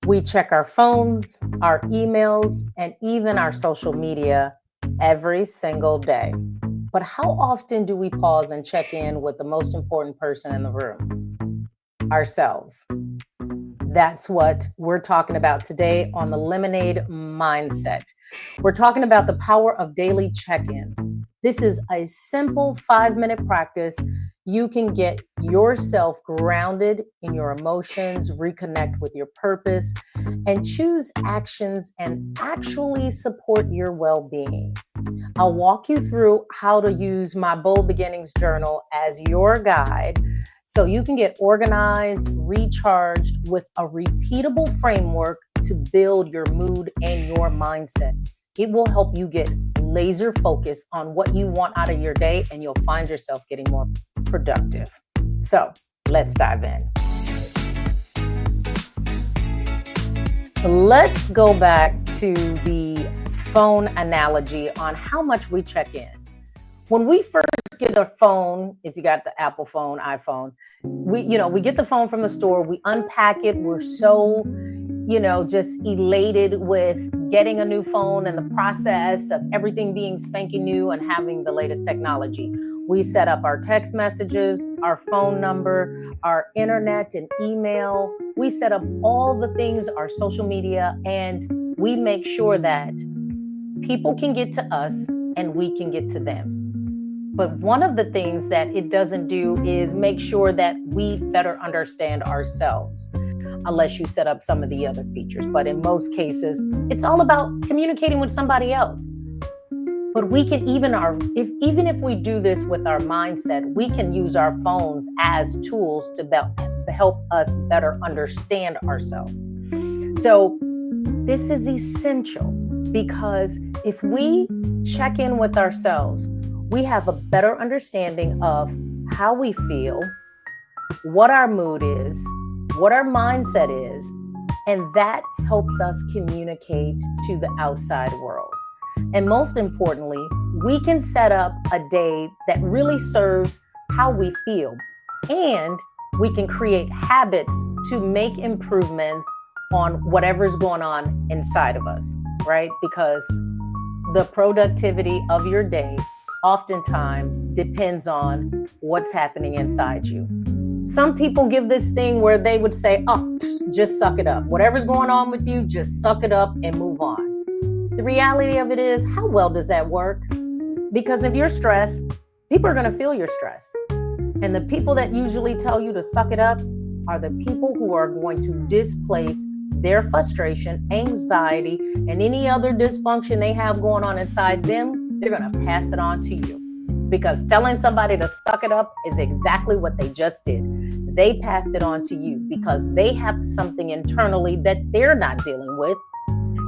We check our phones, our emails, and even our social media every single day. But how often do we pause and check in with the most important person in the room? Ourselves. That's what we're talking about today on the Lemonade Mindset. We're talking about the power of daily check ins. This is a simple 5-minute practice. You can get yourself grounded in your emotions, reconnect with your purpose, and choose actions and actually support your well being. I'll walk you through how to use my Bold Beginnings journal as your guide so you can get organized, recharged with a repeatable framework to build your mood and your mindset. It will help you get laser focused on what you want out of your day, and you'll find yourself getting more productive. So let's dive in. Let's go back to the phone analogy on how much we check in. When we first get a phone, if you got the Apple phone, iPhone, we get the phone from the store, we unpack it, we're so, just elated with getting a new phone and the process of everything being spanking new and having the latest technology. We set up our text messages, our phone number, our internet and email. We set up all the things, our social media, and we make sure that people can get to us and we can get to them. But one of the things that it doesn't do is make sure that we better understand ourselves, unless you set up some of the other features. But in most cases, it's all about communicating with somebody else. But we can even if we do this with our mindset, we can use our phones as tools to help us better understand ourselves. So this is essential because if we check in with ourselves, we have a better understanding of how we feel, what our mood is, what our mindset is, and that helps us communicate to the outside world. And most importantly, we can set up a day that really serves how we feel, and we can create habits to make improvements on whatever's going on inside of us, right? Because the productivity of your day oftentimes depends on what's happening inside you. Some people give this thing where they would say, just suck it up. Whatever's going on with you, just suck it up and move on. The reality of it is, how well does that work? Because if you're stressed, people are going to feel your stress. And the people that usually tell you to suck it up are the people who are going to displace their frustration, anxiety, and any other dysfunction they have going on inside them. They're going to pass it on to you, because telling somebody to suck it up is exactly what they just did. They passed it on to you because they have something internally that they're not dealing with,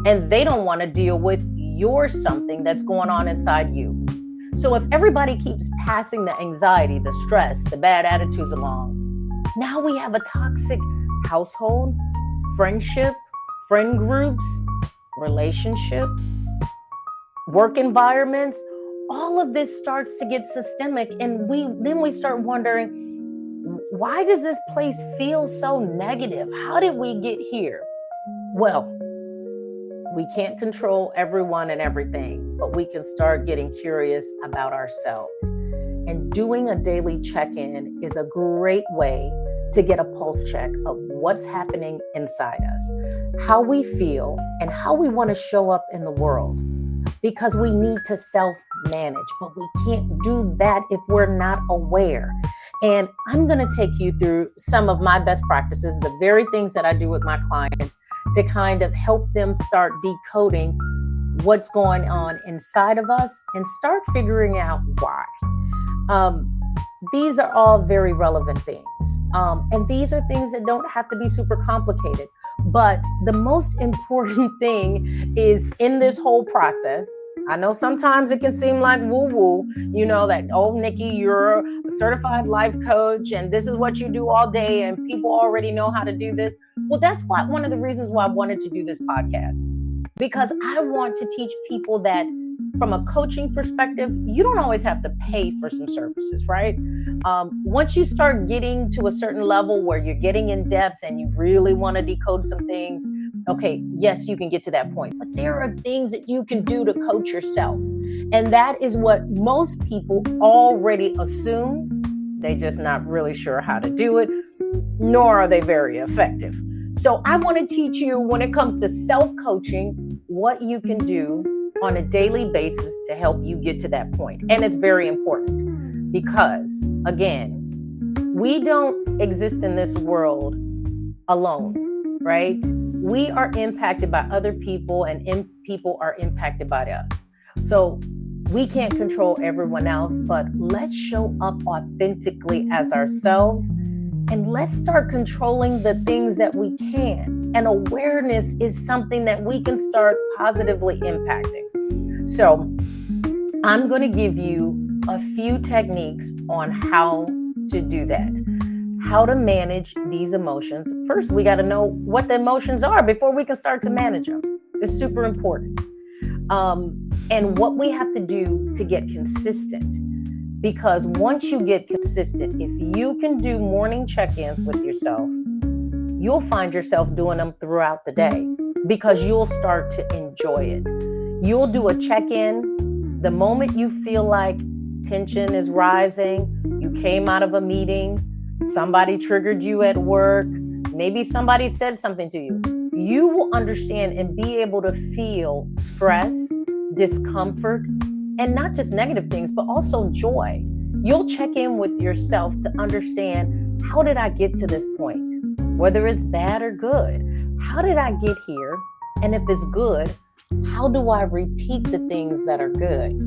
and they don't want to deal with your something that's going on inside you. So if everybody keeps passing the anxiety, the stress, the bad attitudes along, now we have a toxic household, friendship, friend groups, relationship, work environments. All of this starts to get systemic, and we start wondering, why does this place feel so negative? How did we get here? Well, we can't control everyone and everything, but we can start getting curious about ourselves. And doing a daily check-in is a great way to get a pulse check of what's happening inside us, how we feel, and how we want to show up in the world. Because we need to self-manage, but we can't do that if we're not aware. And I'm going to take you through some of my best practices, the very things that I do with my clients to kind of help them start decoding what's going on inside of us and start figuring out why. These are all very relevant things. And these are things that don't have to be super complicated. But the most important thing is in this whole process, I know sometimes it can seem like woo-woo, that, Nikki, you're a certified life coach and this is what you do all day and people already know how to do this. Well, that's one of the reasons why I wanted to do this podcast, because I want to teach people that from a coaching perspective, you don't always have to pay for some services, right? Once you start getting to a certain level where you're getting in depth and you really want to decode some things, okay, yes, you can get to that point. But there are things that you can do to coach yourself. And that is what most people already assume. They're just not really sure how to do it, nor are they very effective. So I want to teach you, when it comes to self-coaching, what you can do on a daily basis to help you get to that point. And it's very important because, again, we don't exist in this world alone, right? We are impacted by other people, and people are impacted by us. So we can't control everyone else, but let's show up authentically as ourselves, and let's start controlling the things that we can. And awareness is something that we can start positively impacting. So I'm going to give you a few techniques on how to do that, how to manage these emotions. First, we got to know what the emotions are before we can start to manage them. It's super important. And what we have to do to get consistent. Because once you get consistent, if you can do morning check-ins with yourself, you'll find yourself doing them throughout the day because you'll start to enjoy it. You'll do a check-in the moment you feel like tension is rising, you came out of a meeting, somebody triggered you at work, maybe somebody said something to you. You will understand and be able to feel stress, discomfort, and not just negative things, but also joy. You'll check in with yourself to understand, how did I get to this point? Whether it's bad or good, how did I get here? And if it's good, how do I repeat the things that are good?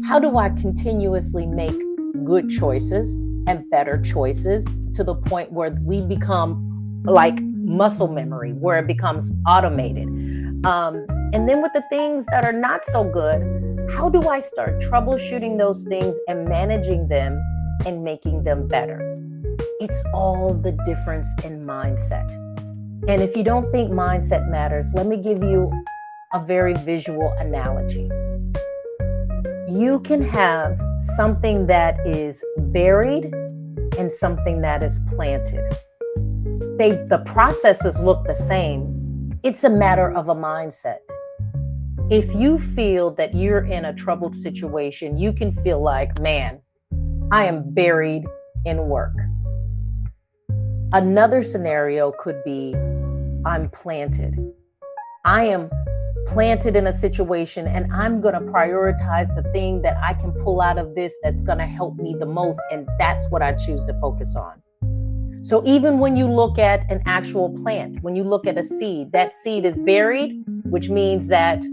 How do I continuously make good choices and better choices to the point where we become like muscle memory, where it becomes automated? And then with the things that are not so good, how do I start troubleshooting those things and managing them and making them better? It's all the difference in mindset. And if you don't think mindset matters, let me give you a very visual analogy. You can have something that is buried and something that is planted. The processes look the same. It's a matter of a mindset. If you feel that you're in a troubled situation, you can feel like, man, I am buried in work. Another scenario could be, I'm planted. I am planted in a situation and I'm going to prioritize the thing that I can pull out of this that's going to help me the most. And that's what I choose to focus on. So even when you look at an actual plant, when you look at a seed, that seed is buried, which means that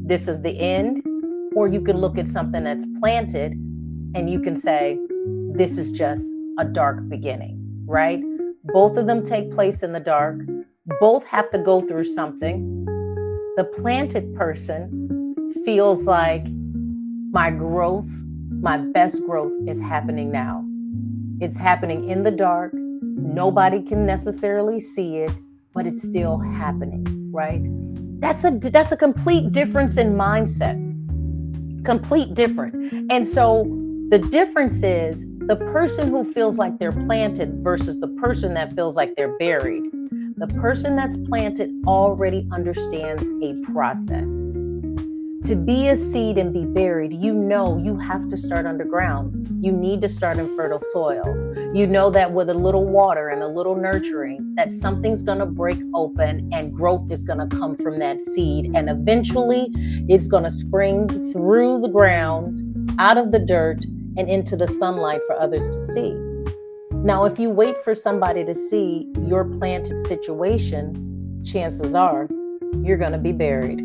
this is the end. Or you can look at something that's planted and you can say, this is just a dark beginning, right? Both of them take place in the dark. Both have to go through something. The planted person feels like my growth, my best growth is happening now. It's happening in the dark. Nobody can necessarily see it, but it's still happening, right? That's a complete difference in mindset. Complete different. And so the difference is the person who feels like they're planted versus the person that feels like they're buried. The person that's planted already understands a process. To be a seed and be buried, you know you have to start underground. You need to start in fertile soil. You know that with a little water and a little nurturing, that something's going to break open and growth is going to come from that seed. And eventually it's going to spring through the ground, out of the dirt, and into the sunlight for others to see. Now, if you wait for somebody to see your planted situation, chances are you're going to be buried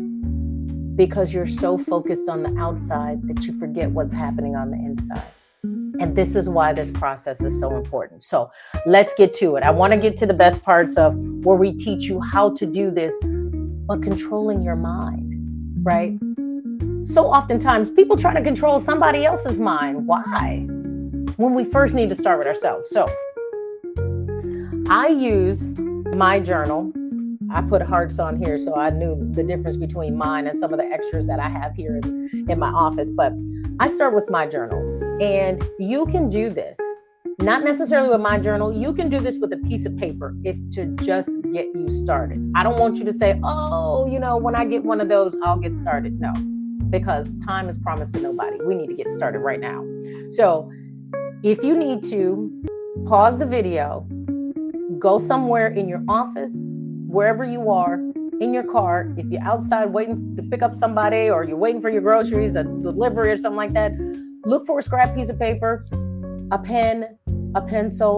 because you're so focused on the outside that you forget what's happening on the inside. And this is why this process is so important. So let's get to it. I want to get to the best parts of where we teach you how to do this, but controlling your mind, right? So oftentimes people try to control somebody else's mind. Why? When we first need to start with ourselves. So I use my journal. I put hearts on here, so I knew the difference between mine and some of the extras that I have here in my office. But I start with my journal, and you can do this. Not necessarily with my journal. You can do this with a piece of paper if to just get you started. I don't want you to say, oh, when I get one of those, I'll get started. No, because time is promised to nobody. We need to get started right now. So if you need to, pause the video, go somewhere in your office, wherever you are, in your car. If you're outside waiting to pick up somebody, or you're waiting for your groceries, a delivery or something like that, look for a scrap piece of paper, a pen, a pencil.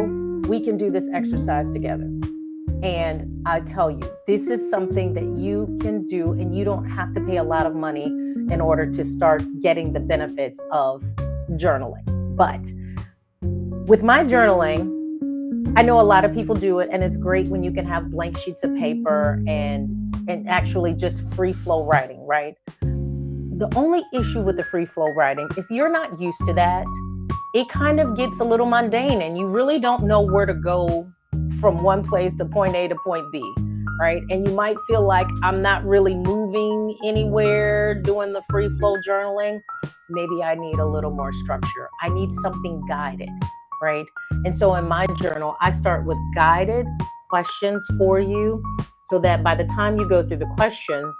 We can do this exercise together. And I tell you, this is something that you can do, and you don't have to pay a lot of money in order to start getting the benefits of journaling. But with my journaling, I know a lot of people do it, and it's great when you can have blank sheets of paper and actually just free flow writing, right? The only issue with the free flow writing, if you're not used to that, it kind of gets a little mundane, and you really don't know where to go from one place to point A to point B, right? And you might feel like, I'm not really moving anywhere doing the free flow journaling. Maybe I need a little more structure. I need something guided, right? And so in my journal, I start with guided questions for you, so that by the time you go through the questions,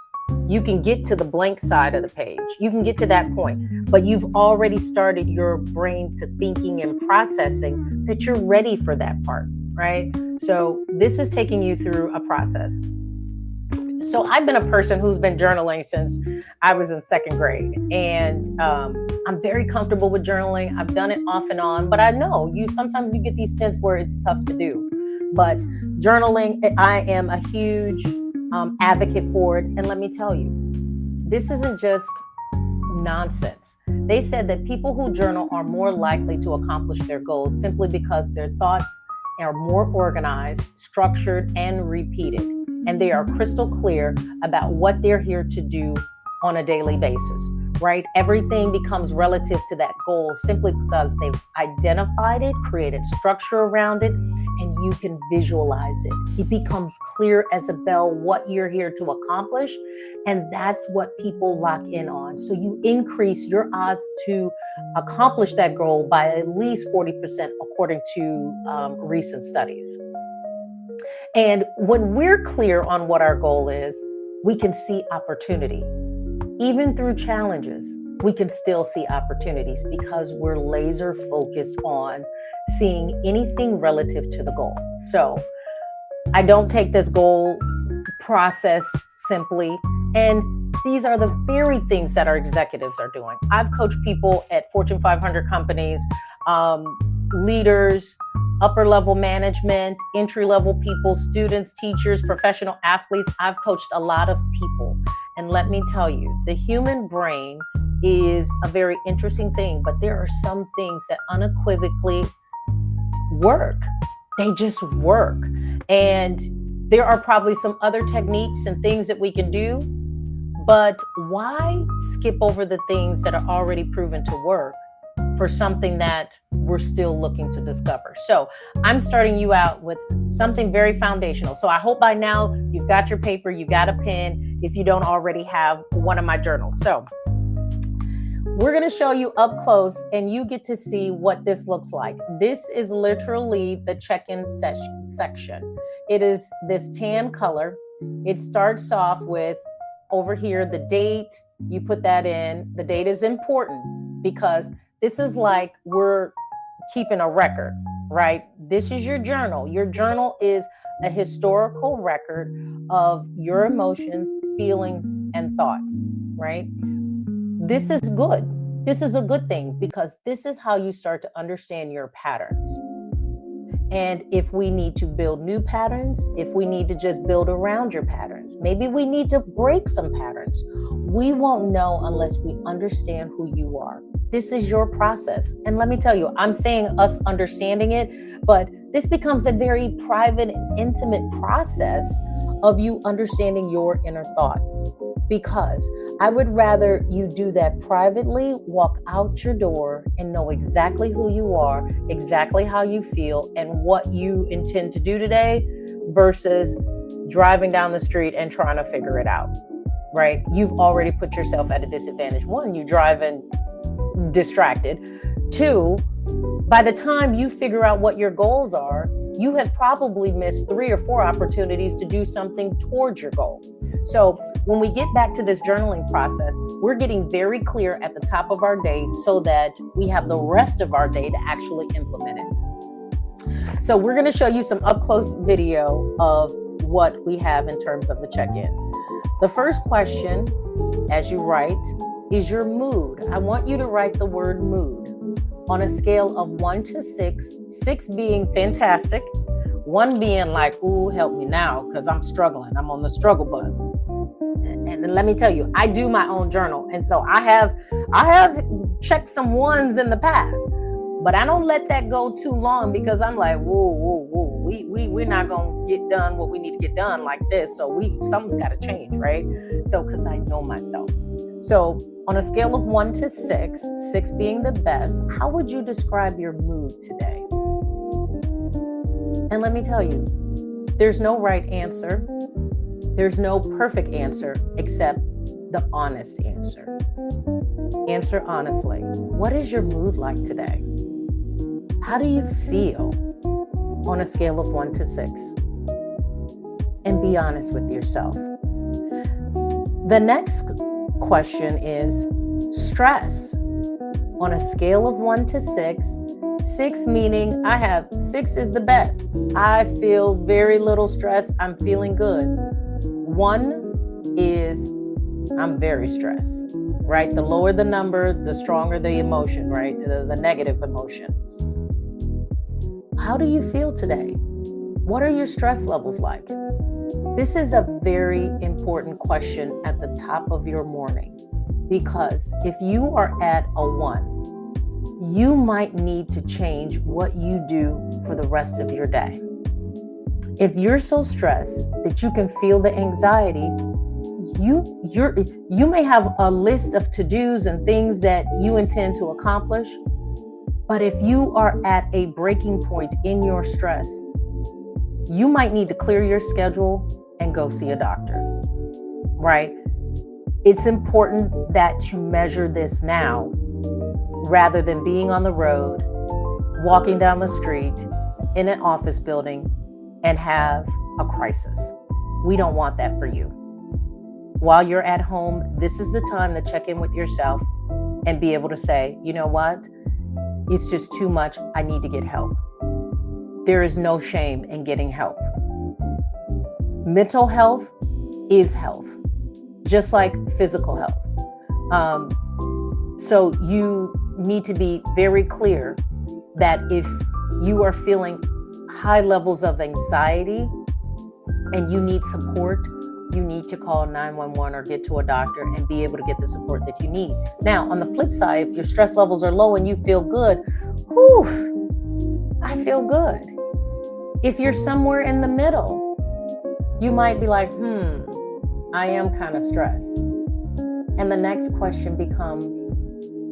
you can get to the blank side of the page. You can get to that point, but you've already started your brain to thinking and processing that you're ready for that part, right? So this is taking you through a process. So I've been a person who's been journaling since I was in second grade, and I'm very comfortable with journaling. I've done it off and on, but I know sometimes you get these stints where it's tough to do. But journaling, I am a huge advocate for it. And let me tell you, this isn't just nonsense. They said that people who journal are more likely to accomplish their goals simply because their thoughts are more organized, structured, and repeated. And they are crystal clear about what they're here to do on a daily basis, right? Everything becomes relative to that goal simply because they've identified it, created structure around it, and you can visualize it. It becomes clear as a bell what you're here to accomplish, and that's what people lock in on. So you increase your odds to accomplish that goal by at least 40%, according to recent studies. And when we're clear on what our goal is, we can see opportunity. Even through challenges, we can still see opportunities because we're laser focused on seeing anything relative to the goal. So I don't take this goal process simply. And these are the very things that our executives are doing. I've coached people at Fortune 500 companies, leaders, upper level management, entry level people, students, teachers, professional athletes. I've coached a lot of people. And let me tell you, the human brain is a very interesting thing, but there are some things that unequivocally work. They just work. And there are probably some other techniques and things that we can do, but why skip over the things that are already proven to work for something that we're still looking to discover? So I'm starting you out with something very foundational. So I hope by now you've got your paper, you got a pen, if you don't already have one of my journals. So we're going to show you up close, and you get to see what this looks like. This is literally the check-in section. It is this tan color. It starts off with, over here, the date. You put that in. The date is important because this is like we're keeping a record, right? This is your journal. Your journal is a historical record of your emotions, feelings, and thoughts, right? This is good. This is a good thing because this is how you start to understand your patterns. And if we need to build new patterns, if we need to just build around your patterns, maybe we need to break some patterns. We won't know unless we understand who you are. This is your process. And let me tell you, I'm saying us understanding it, but this becomes a very private and intimate process of you understanding your inner thoughts. Because I would rather you do that privately, walk out your door and know exactly who you are, exactly how you feel, and what you intend to do today, versus driving down the street and trying to figure it out, right? You've already put yourself at a disadvantage. One, you're driving distracted. Two, by the time you figure out what your goals are, you have probably missed 3 or 4 opportunities to do something towards your goal. So when we get back to this journaling process, we're getting very clear at the top of our day so that we have the rest of our day to actually implement it. So we're going to show you some up-close video of what we have in terms of the check-in. The first question, as you write, is your mood. I want you to write the word mood on a scale of 1 to 6, 6 being fantastic, 1 being like, ooh, help me now, because I'm struggling. I'm on the struggle bus. And let me tell you, I do my own journal. And so I have checked some 1s in the past, but I don't let that go too long because I'm like, whoa. We're not going to get done what we need to get done like this. So something's got to change, right? So, because I know myself. So on a scale of 1 to 6, 6 being the best, how would you describe your mood today? And let me tell you, there's no right answer. There's no perfect answer except the honest answer. Answer honestly. What is your mood like today? How do you feel on a scale of 1 to 6? And be honest with yourself. The next question is stress. On a scale of 1 to 6, 6 meaning 6 is the best. I feel very little stress. I'm feeling good. 1 is I'm very stressed, right? The lower the number, the stronger the emotion, right? The negative emotion. How do you feel today? What are your stress levels like? This is a very important question at the top of your morning, because if you are at a 1, you might need to change what you do for the rest of your day. If you're so stressed that you can feel the anxiety, you may have a list of to-dos and things that you intend to accomplish, but if you are at a breaking point in your stress, you might need to clear your schedule and go see a doctor, right? It's important that you measure this now rather than being on the road, walking down the street in an office building and have a crisis. We don't want that for you. While you're at home, this is the time to check in with yourself and be able to say, you know what? It's just too much. I need to get help. There is no shame in getting help. Mental health is health, just like physical health. So you need to be very clear that if you are feeling high levels of anxiety and you need support, you need to call 911 or get to a doctor and be able to get the support that you need. Now, on the flip side, if your stress levels are low and you feel good, I feel good. If you're somewhere in the middle, you might be like, I am kind of stressed. And the next question becomes,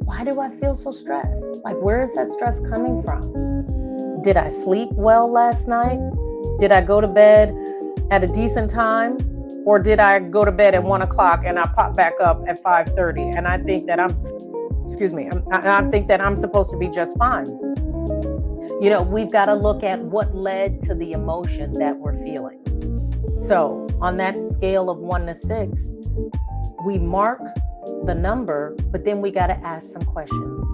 why do I feel so stressed? Like, where is that stress coming from? Did I sleep well last night? Did I go to bed at a decent time? Or did I go to bed at 1 o'clock and I pop back up at 5:30 and I think that I think that I'm supposed to be just fine? You know, we've got to look at what led to the emotion that we're feeling. So on that scale of 1 to 6, we mark the number, but then we got to ask some questions.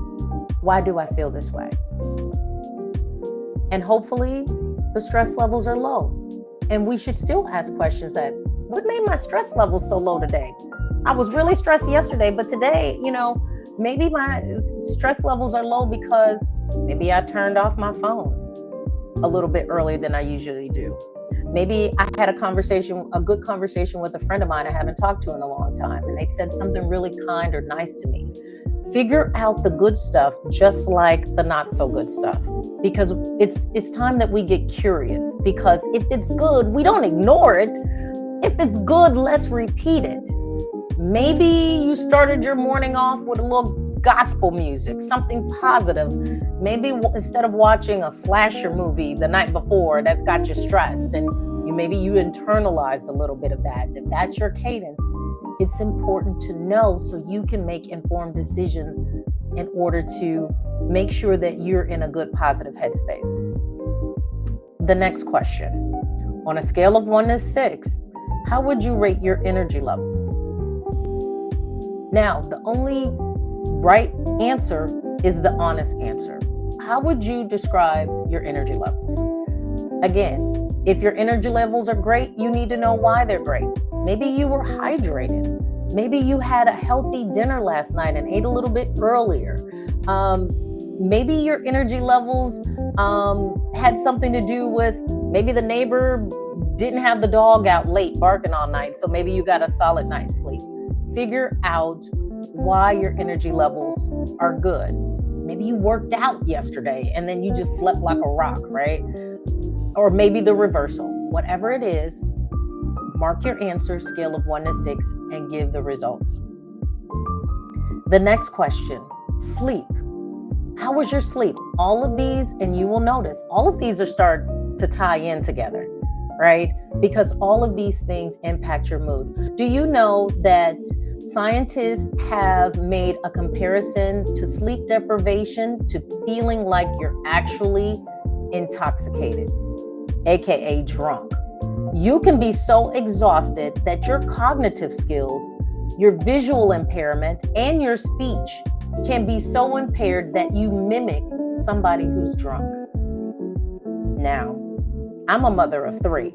Why do I feel this way? And hopefully the stress levels are low. And we should still ask questions that, what made my stress levels so low today? I was really stressed yesterday, but today, maybe my stress levels are low because maybe I turned off my phone a little bit earlier than I usually do. Maybe I had a good conversation with a friend of mine I haven't talked to in a long time, and they said something really kind or nice to me. Figure out the good stuff, just like the not so good stuff, because it's time that we get curious, because if it's good, we don't ignore it. If it's good, let's repeat it. Maybe you started your morning off with a little gospel music, something positive. Maybe instead of watching a slasher movie the night before that's got you stressed, and you maybe you internalized a little bit of that. If that's your cadence, it's important to know so you can make informed decisions in order to make sure that you're in a good, positive headspace. The next question, on a scale of 1 to 6, how would you rate your energy levels? Now, the only right answer is the honest answer. How would you describe your energy levels? Again, if your energy levels are great, you need to know why they're great. Maybe you were hydrated. Maybe you had a healthy dinner last night and ate a little bit earlier. Maybe your energy levels had something to do with maybe the neighbor didn't have the dog out late barking all night, so maybe you got a solid night's sleep. Figure out why your energy levels are good. Maybe you worked out yesterday and then you just slept like a rock, right? Or maybe the reversal. Whatever it is, mark your answer, scale of 1 to 6, and give the results. The next question, sleep. How was your sleep? All of these, and you will notice, all of these are starting to tie in together, right? Because all of these things impact your mood. Do you know that scientists have made a comparison to sleep deprivation to feeling like you're actually intoxicated, aka drunk? You can be so exhausted that your cognitive skills, your visual impairment, and your speech can be so impaired that you mimic somebody who's drunk. Now, I'm a mother of 3,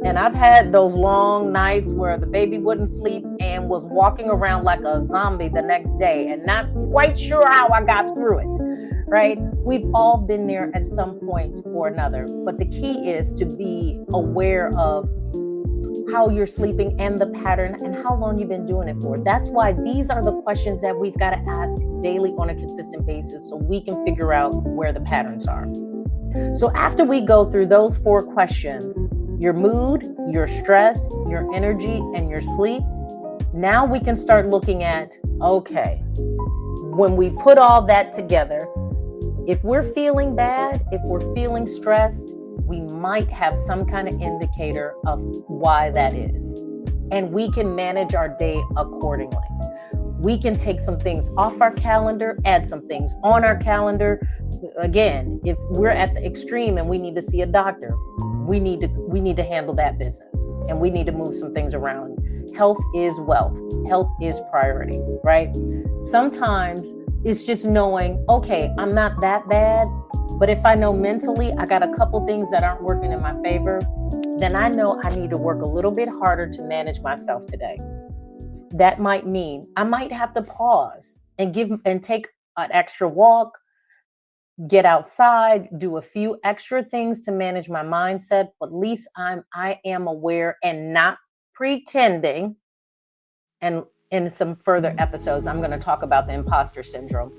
and I've had those long nights where the baby wouldn't sleep and was walking around like a zombie the next day and not quite sure how I got through it, right? We've all been there at some point or another, but the key is to be aware of how you're sleeping and the pattern and how long you've been doing it for. That's why these are the questions that we've got to ask daily on a consistent basis so we can figure out where the patterns are. So after we go through those 4 questions, your mood, your stress, your energy, and your sleep, now we can start looking at, okay, when we put all that together, if we're feeling bad, if we're feeling stressed, we might have some kind of indicator of why that is. And we can manage our day accordingly. We can take some things off our calendar, add some things on our calendar. Again, if we're at the extreme and we need to see a doctor, we need to handle that business and we need to move some things around. Health is wealth. Health is priority, right? Sometimes it's just knowing, okay, I'm not that bad, but if I know mentally I got a couple things that aren't working in my favor, then I know I need to work a little bit harder to manage myself today. That might mean I might have to pause and take an extra walk, get outside, do a few extra things to manage my mindset, but at least I am aware and not pretending. And in some further episodes, I'm going to talk about the imposter syndrome.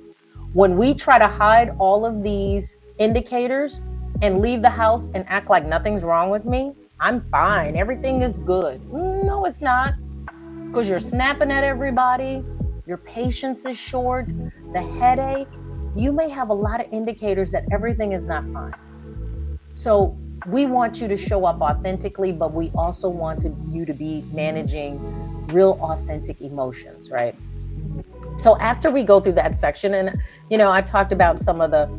When we try to hide all of these indicators and leave the house and act like nothing's wrong with me, I'm fine, everything is good. No, it's not. Because you're snapping at everybody, your patience is short, the headache, you may have a lot of indicators that everything is not fine. So we want you to show up authentically, but we also want you to be managing real authentic emotions, right? So after we go through that section, and I talked about some of the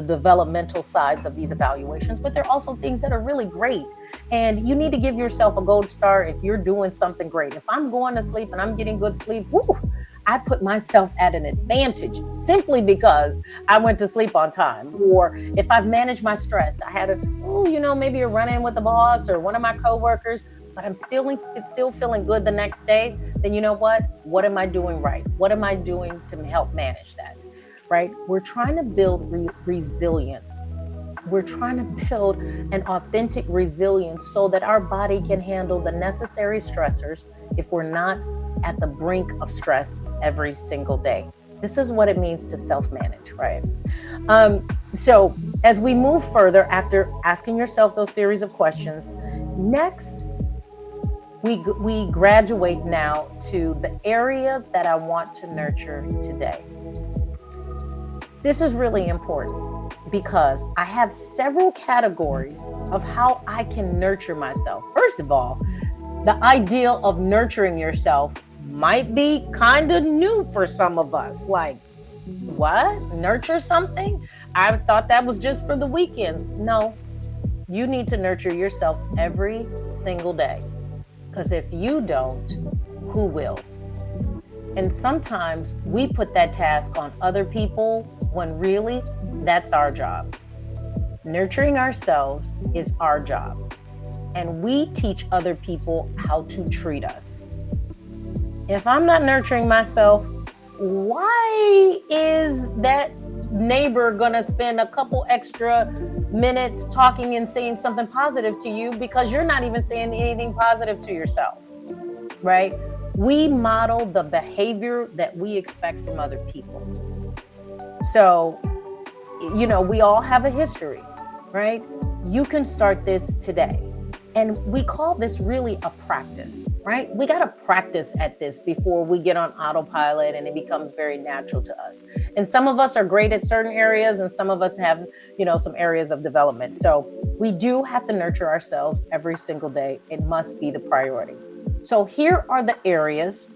developmental sides of these evaluations, but there are also things that are really great. And you need to give yourself a gold star if you're doing something great. If I'm going to sleep and I'm getting good sleep, I put myself at an advantage simply because I went to sleep on time. Or if I've managed my stress, I had maybe a run-in with the boss or one of my coworkers, but I'm still feeling good the next day, then you know what? What am I doing right? What am I doing to help manage that? Right? We're trying to build resilience. We're trying to build an authentic resilience so that our body can handle the necessary stressors if we're not at the brink of stress every single day. This is what it means to self-manage, right? So as we move further, after asking yourself those series of questions, next, we graduate now to the area that I want to nurture today. This is really important. because I have several categories of how I can nurture myself. First of all, the ideal of nurturing yourself might be kind of new for some of us. Like, what? Nurture something? I thought that was just for the weekends. No, you need to nurture yourself every single day. Because if you don't, who will? And sometimes we put that task on other people when really that's our job. Nurturing ourselves is our job. And we teach other people how to treat us. If I'm not nurturing myself, why is that neighbor gonna spend a couple extra minutes talking and saying something positive to you because you're not even saying anything positive to yourself, right? We model the behavior that we expect from other people. So, we all have a history, right? You can start this today. And we call this really a practice, right? We got to practice at this before we get on autopilot and it becomes very natural to us. And some of us are great at certain areas and some of us have, some areas of development. So we do have to nurture ourselves every single day. It must be the priority. So here are the areas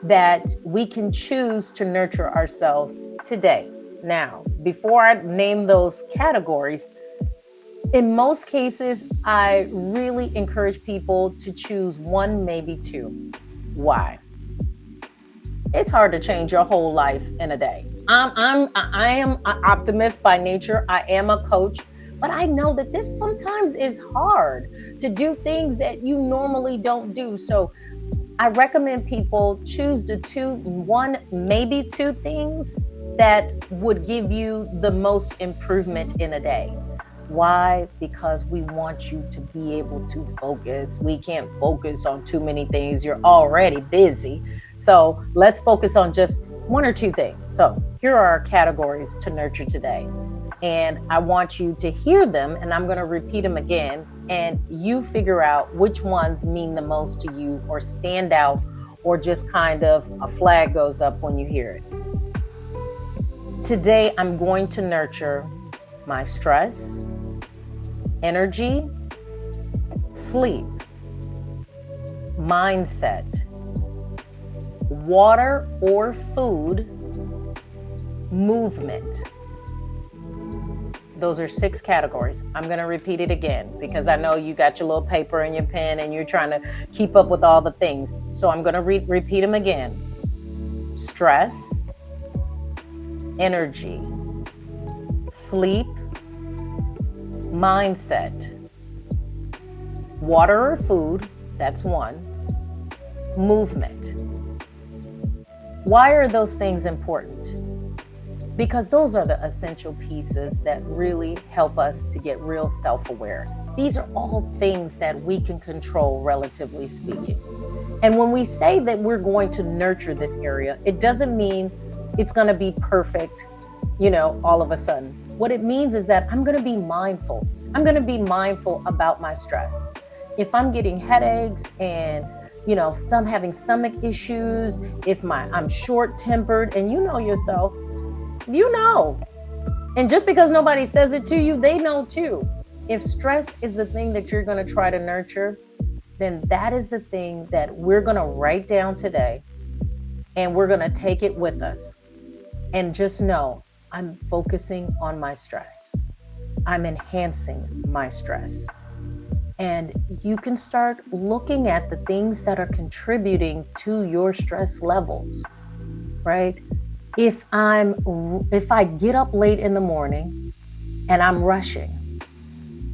that we can choose to nurture ourselves today. Now, before I name those categories, in most cases, I really encourage people to choose one, maybe two. Why? It's hard to change your whole life in a day. I am an optimist by nature. I am a coach, but I know that this sometimes is hard to do things that you normally don't do. So I recommend people choose the one, maybe two things that would give you the most improvement in a day. Why? Because we want you to be able to focus. We can't focus on too many things. You're already busy. So let's focus on just one or two things. So here are our categories to nurture today. And I want you to hear them, and I'm going to repeat them again. And you figure out which ones mean the most to you or stand out, or just kind of a flag goes up when you hear it. Today, I'm going to nurture my stress, energy, sleep, mindset, water or food, movement. Those are 6 categories. I'm going to repeat it again because I know you got your little paper and your pen and you're trying to keep up with all the things. So I'm going to repeat them again. Stress, energy, sleep, mindset, water or food, that's 1, movement. Why are those things important? Because those are the essential pieces that really help us to get real self-aware. These are all things that we can control, relatively speaking. And when we say that we're going to nurture this area, it doesn't mean it's going to be perfect, all of a sudden. What it means is that I'm going to be mindful. I'm going to be mindful about my stress. If I'm getting headaches and, having stomach issues, if I'm short-tempered, and you know yourself, and just because nobody says it to you, they know too. If stress is the thing that you're going to try to nurture, then that is the thing that we're going to write down today, and we're going to take it with us. And just know, I'm focusing on my stress. I'm enhancing my stress. And you can start looking at the things that are contributing to your stress levels, right? If I get up late in the morning and I'm rushing,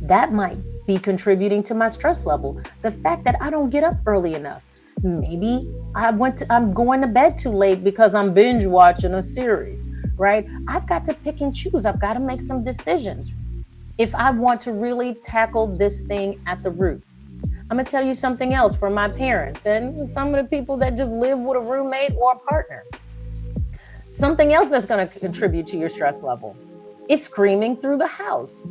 that might be contributing to my stress level. The fact that I don't get up early enough. Maybe I'm going to bed too late because I'm binge watching a series, right? I've got to pick and choose. I've got to make some decisions if I want to really tackle this thing at the root. I'm going to tell you something else for my parents and some of the people that just live with a roommate or a partner. Something else that's going to contribute to your stress level is screaming through the house.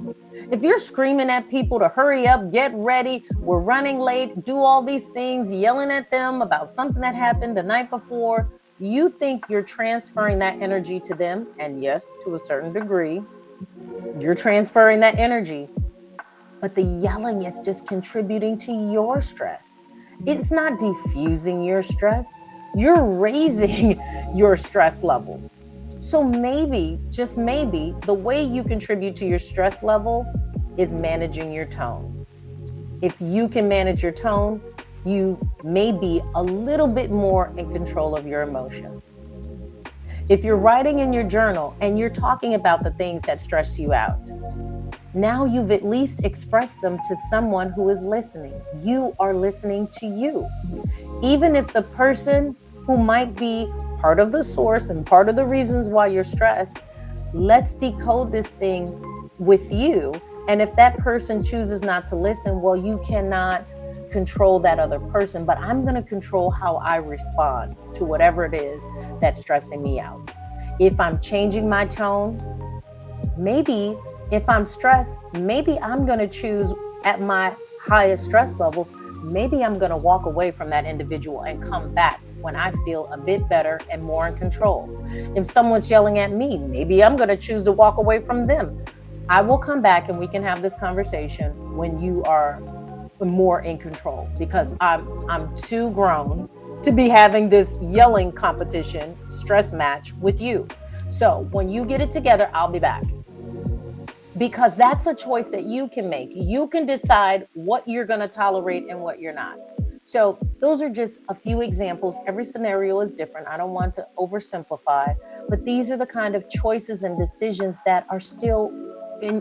If you're screaming at people to hurry up, get ready, we're running late, do all these things, yelling at them about something that happened the night before, you think you're transferring that energy to them. And yes, to a certain degree, You're transferring that energy, but the yelling is just contributing to your stress. It's not diffusing your stress. You're raising your stress levels. So maybe, just maybe, the way you contribute to your stress level is managing your tone. If you can manage your tone, you may be a little bit more in control of your emotions. If you're writing in your journal and you're talking about the things that stress you out, now you've at least expressed them to someone who is listening. You are listening to you. Even if the person who might be part of the source and part of the reasons why you're stressed, let's decode this thing with you. And if that person chooses not to listen, well, you cannot control that other person, but I'm going to control how I respond to whatever it is that's stressing me out. If I'm changing my tone, maybe if I'm stressed, maybe I'm going to choose at my highest stress levels, maybe I'm going to walk away from that individual and come back when I feel a bit better and more in control. If someone's yelling at me, maybe I'm going to choose to walk away from them. I will come back and we can have this conversation when you are more in control, because I'm too grown to be having this yelling competition, stress match with you. So when you get it together, I'll be back. Because that's a choice that you can make. You can decide what you're going to tolerate and what you're not. So those are just a few examples. Every scenario is different. I don't want to oversimplify, but these are the kind of choices and decisions that are still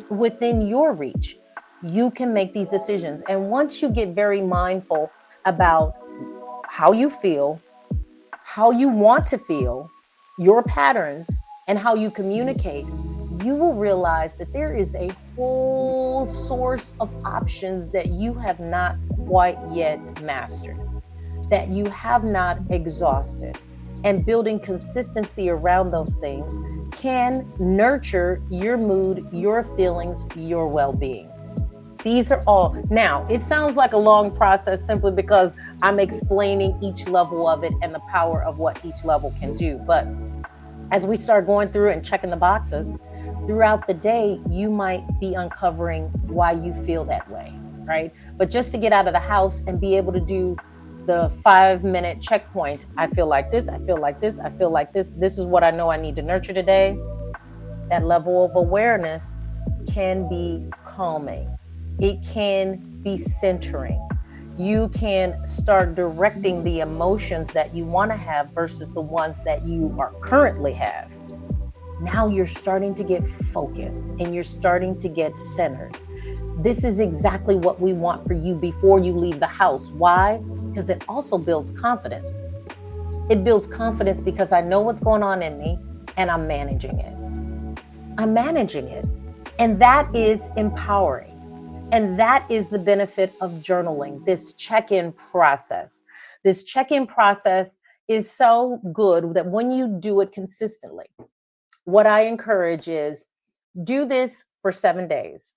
within your reach. You can make these decisions. And once you get very mindful about how you feel, how you want to feel, your patterns, and how you communicate, you will realize that there is a whole source of options that you have not quite yet mastered, that you have not exhausted. And building consistency around those things can nurture your mood, your feelings, your well-being. These are all. Now, it sounds like a long process simply because I'm explaining each level of it and the power of what each level can do. But as we start going through and checking the boxes, throughout the day, you might be uncovering why you feel that way, right? But just to get out of the house and be able to do the 5-minute checkpoint, I feel like this, I feel like this, I feel like this is what I know I need to nurture today. That level of awareness can be calming. It can be centering. You can start directing the emotions that you want to have versus the ones that you are currently have. Now you're starting to get focused and you're starting to get centered. This is exactly what we want for you before you leave the house. Why? Because it also builds confidence. It builds confidence because I know what's going on in me and I'm managing it. I'm managing it. And that is empowering. And that is the benefit of journaling, this check-in process. This check-in process is so good that when you do it consistently, what I encourage is do this for 7 days.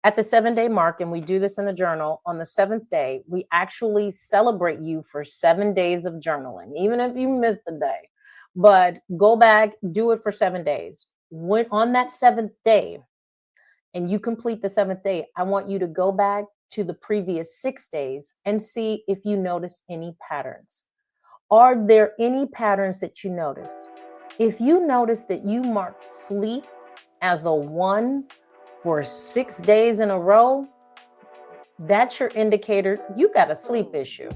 At the 7-day mark, and we do this in the journal, on the 7th day, we actually celebrate you for 7 days of journaling, even if you missed the day. But go back, do it for 7 days. When on that 7th day, and you complete the 7th day, I want you to go back to the previous 6 days and see if you notice any patterns. Are there any patterns that you noticed? If you notice that you marked sleep as a 1 for 6 days in a row, that's your indicator you got a sleep issue.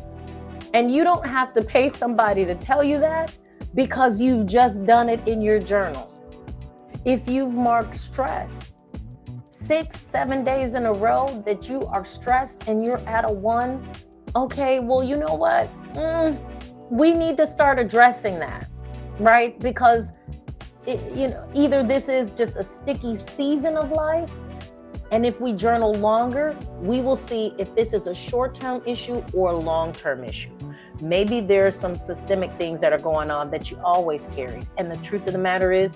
And you don't have to pay somebody to tell you that because you've just done it in your journal. If you've marked stress 6, 7 days in a row that you are stressed and you're at a 1, okay, well, you know what? We need to start addressing that, right? Because either this is just a sticky season of life, and if we journal longer, we will see if this is a short-term issue or a long-term issue. Maybe there's some systemic things that are going on that you always carried. And the truth of the matter is,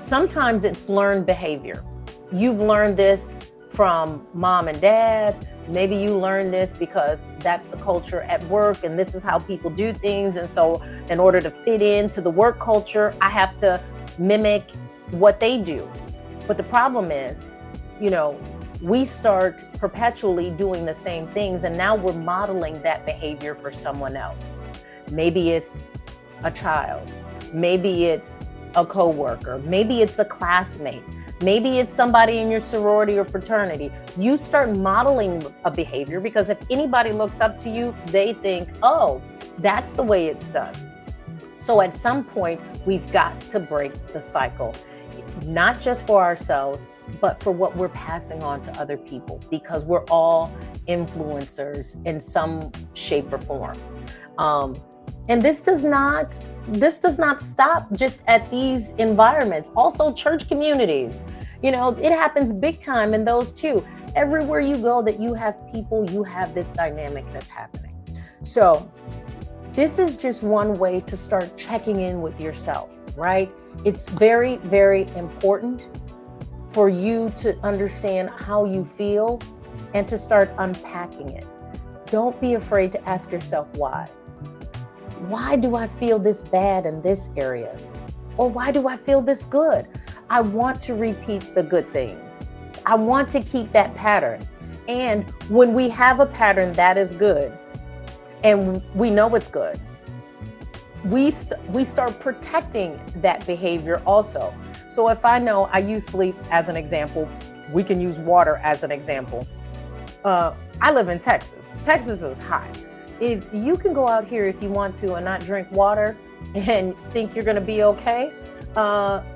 sometimes it's learned behavior. You've learned this from mom and dad. Maybe you learned this because that's the culture at work and this is how people do things. And so in order to fit into the work culture, I have to mimic what they do. But the problem is, you know, we start perpetually doing the same things, and now we're modeling that behavior for someone else. Maybe it's a child, maybe it's a coworker, maybe it's a classmate, maybe it's somebody in your sorority or fraternity. You start modeling a behavior because if anybody looks up to you, they think, oh, that's the way it's done. So at some point, we've got to break the cycle, not just for ourselves, but for what we're passing on to other people, because we're all influencers in some shape or form. And this does not stop just at these environments. Also, church communities, you know, it happens big time in those too. Everywhere you go that you have people, you have this dynamic that's happening. So this is just one way to start checking in with yourself, right? It's very, very important for you to understand how you feel and to start unpacking it. Don't be afraid to ask yourself why. Why do I feel this bad in this area? Or why do I feel this good? I want to repeat the good things. I want to keep that pattern. And when we have a pattern that is good, and we know it's good, we start protecting that behavior also. So if I know, I use sleep as an example, we can use water as an example. I live in Texas. Texas is hot. If you can go out here if you want to and not drink water and think you're going to be okay,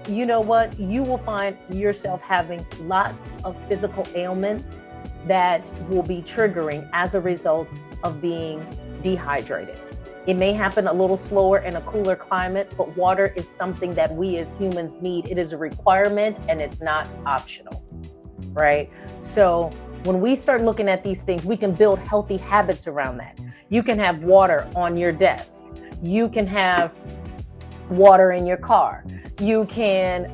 you know what? You will find yourself having lots of physical ailments that will be triggering as a result of being dehydrated. It may happen a little slower in a cooler climate, but water is something that we as humans need. It is a requirement and it's not optional, right? So when we start looking at these things, we can build healthy habits around that. You can have water on your desk. You can have water in your car. You can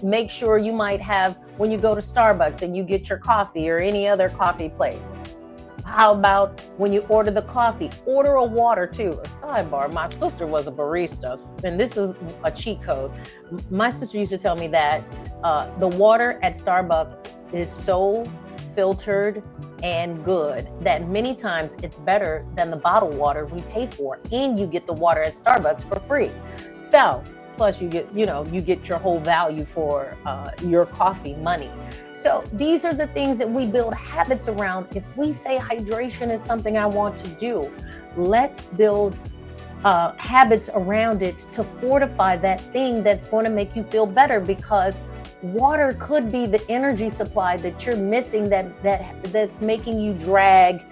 make sure you might have, when you go to Starbucks and you get your coffee or any other coffee place, how about when you order the coffee, order a water too? A sidebar, my sister was a barista, and this is a cheat code. My sister used to tell me that the water at Starbucks is so filtered and good that many times it's better than the bottled water we pay for, and you get the water at Starbucks for free. So plus you get your whole value for your coffee money. So these are the things that we build habits around. If we say hydration is something I want to do, let's build habits around it to fortify that thing that's going to make you feel better, because water could be the energy supply that you're missing that's making you drag,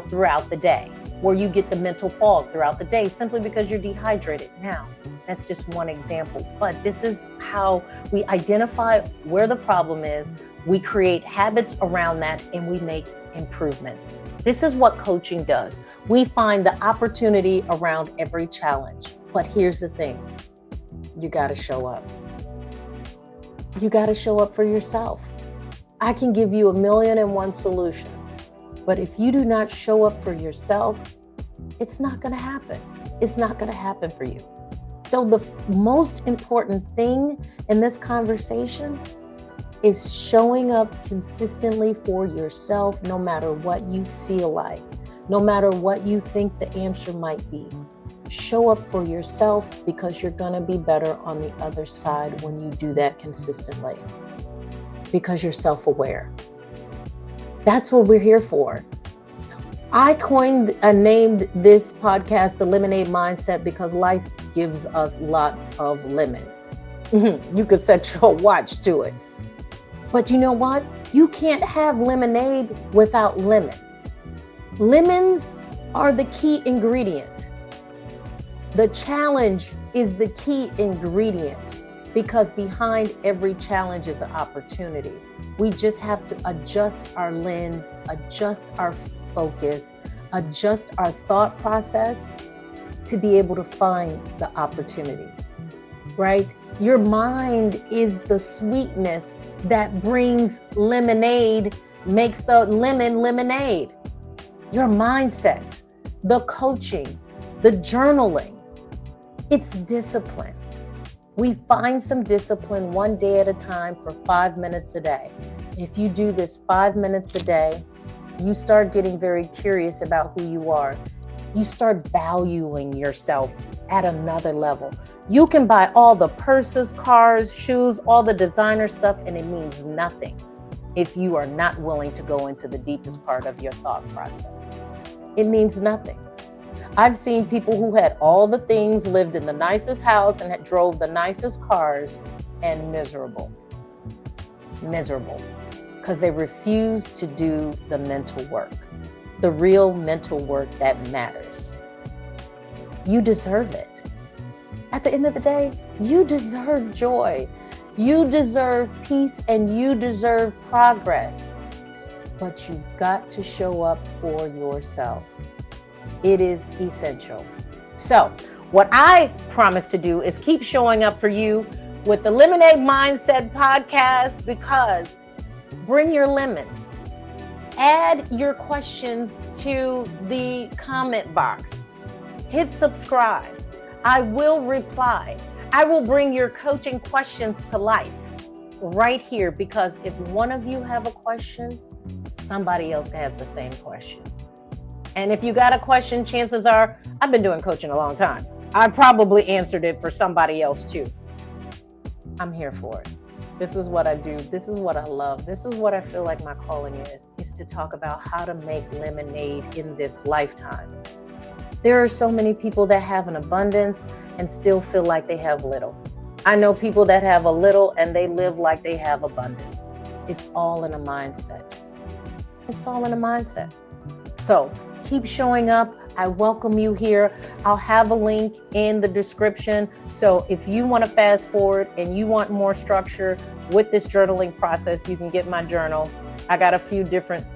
throughout the day, where you get the mental fog throughout the day simply because you're dehydrated. Now, that's just one example, but this is how we identify where the problem is. We create habits around that and we make improvements. This is what coaching does. We find the opportunity around every challenge. But here's the thing, you got to show up. You got to show up for yourself. I can give you 1,000,001 solutions, but if you do not show up for yourself, it's not going to happen. It's not going to happen for you. So the most important thing in this conversation is showing up consistently for yourself, no matter what you feel like, no matter what you think the answer might be. Show up for yourself, because you're going to be better on the other side when you do that consistently, because you're self-aware. That's what we're here for. I named this podcast the Lemonade Mindset because life gives us lots of lemons. You could set your watch to it. But you know what? You can't have lemonade without lemons. Lemons are the key ingredient. The challenge is the key ingredient, because behind every challenge is an opportunity. We just have to adjust our lens, adjust our focus, adjust our thought process to be able to find the opportunity, right? Your mind is the sweetness that brings lemonade, makes the lemon lemonade. Your mindset, the coaching, the journaling, it's discipline. We find some discipline one day at a time for 5 minutes a day. If you do this 5 minutes a day, you start getting very curious about who you are. You start valuing yourself at another level. You can buy all the purses, cars, shoes, all the designer stuff, and it means nothing if you are not willing to go into the deepest part of your thought process. It means nothing. I've seen people who had all the things, lived in the nicest house, and had drove the nicest cars, and miserable, because they refused to do the mental work, the real mental work that matters. You deserve it. At the end of the day, you deserve joy. You deserve peace, and you deserve progress. But you've got to show up for yourself. It is essential. So, what I promise to do is keep showing up for you with the Lemonade Mindset podcast, because bring your lemons. Add your questions to the comment box. Hit subscribe. I will reply. I will bring your coaching questions to life right here, because if one of you have a question, somebody else has the same question. And if you got a question, chances are, I've been doing coaching a long time. I probably answered it for somebody else too. I'm here for it. This is what I do. This is what I love. This is what I feel like my calling is to talk about how to make lemonade in this lifetime. There are so many people that have an abundance and still feel like they have little. I know people that have a little and they live like they have abundance. It's all in a mindset. It's all in a mindset. So keep showing up. I welcome you here. I'll have a link in the description. So if you want to fast forward and you want more structure with this journaling process, you can get my journal. I got a few different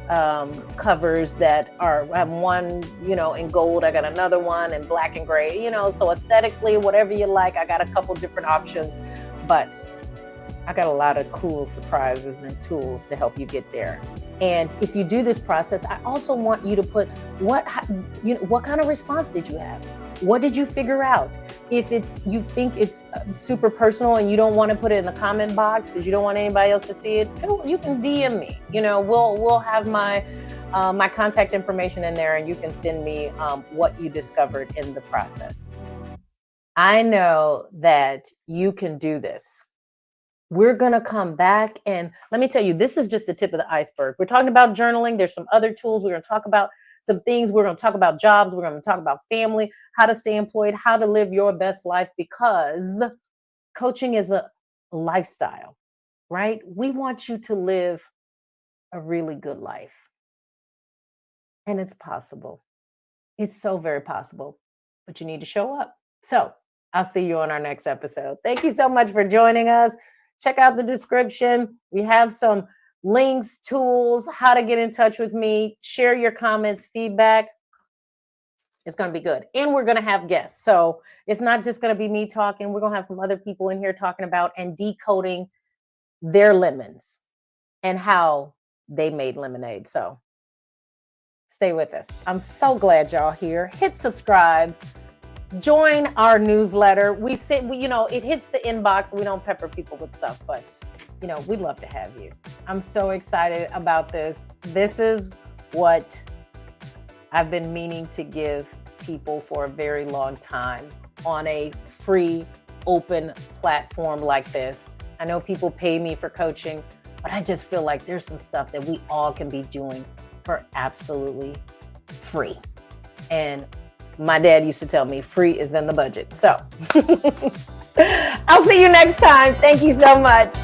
covers that are, I have one, in gold. I got another one in black and gray, so aesthetically, whatever you like, I got a couple different options, but I got a lot of cool surprises and tools to help you get there. And if you do this process, I also want you to put what kind of response did you have? What did you figure out? If you think it's super personal and you don't want to put it in the comment box because you don't want anybody else to see it, you can DM me. We'll have my contact information in there, and you can send me what you discovered in the process. I know that you can do this. We're going to come back, and let me tell you, this is just the tip of the iceberg. We're talking about journaling. There's some other tools. We're going to talk about some things. We're going to talk about jobs. We're going to talk about family, how to stay employed, how to live your best life, because coaching is a lifestyle, right? We want you to live a really good life. And it's possible. It's so very possible, but you need to show up. So I'll see you on our next episode. Thank you so much for joining us. Check out the description. We have some links, tools, how to get in touch with me. Share your comments, feedback. It's going to be good. And we're going to have guests. So it's not just going to be me talking. We're going to have some other people in here talking about and decoding their lemons and how they made lemonade. So stay with us. I'm so glad y'all here. Hit subscribe. Join our newsletter. It hits the inbox. We don't pepper people with stuff, but we'd love to have you. I'm so excited about this. This is what I've been meaning to give people for a very long time on a free, open platform like this. I know people pay me for coaching, but I just feel like there's some stuff that we all can be doing for absolutely free. And my dad used to tell me free is in the budget. So I'll see you next time. Thank you so much.